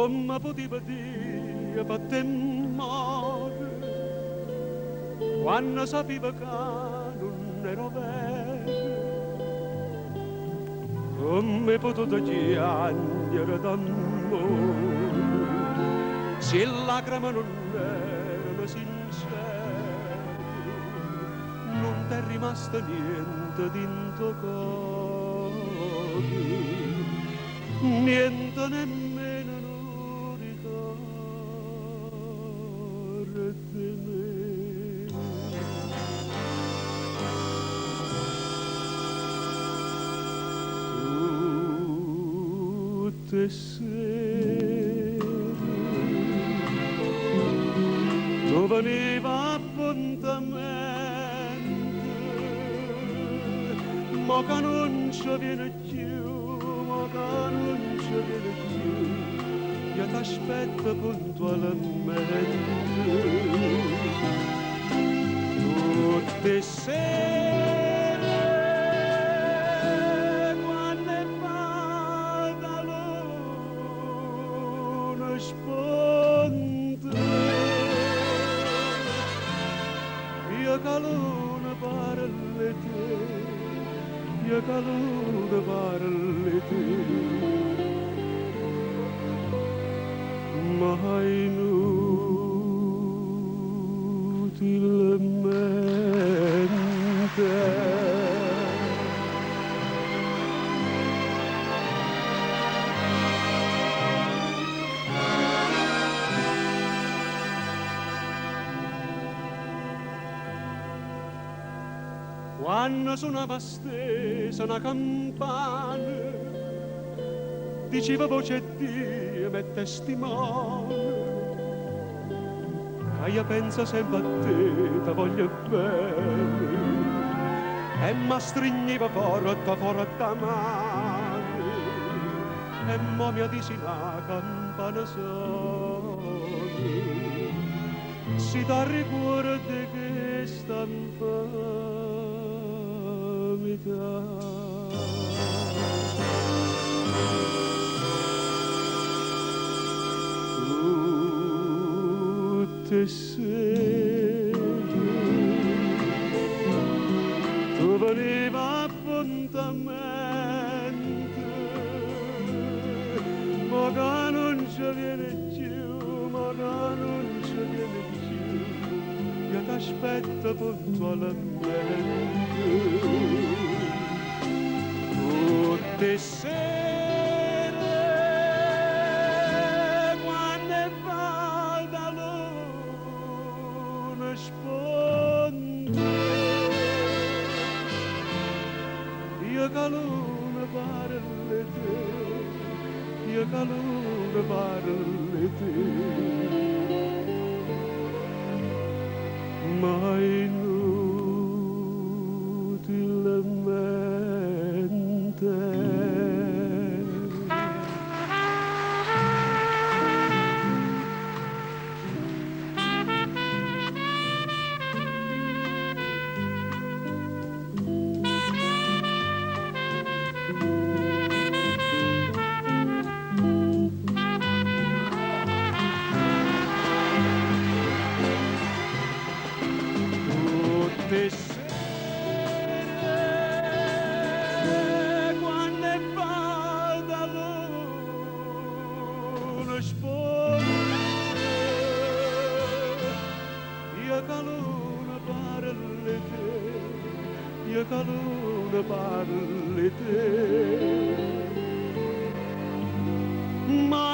come poteva dire per te male quando sapeva che non ero vero, come potuto piangere d'amore se lacrime non erano sincere, non t'è rimasto niente d'into cuore, niente nemmeno un ricordo di me. Tutte sere tu veniva appuntamento, ma che non ci viene più, ma che non ci viene più, io t'aspetto puntualmente. Tutte sere, quando fa da luna sponde, io che luna parla te, io che luna parla te, ma inutilmente. Quando suonava stesa una campana, diceva voce Dio e testimone, che io penso sempre a te, ti voglio bene, e mi stringeva forte mano, e mo mi dici la campana suona, si dà ricordo che sta tutte sere tu veniva appuntamento, ma che non ci viene più, ma che non ci viene più, io t'aspetto puntualmente. Tutte sere quando va da luna sponde, io che luna parla te, io che luna parla te, ma inutilmente. Tutte sere quando va da luna sponde, io che luna parla te, io che luna parla te, ma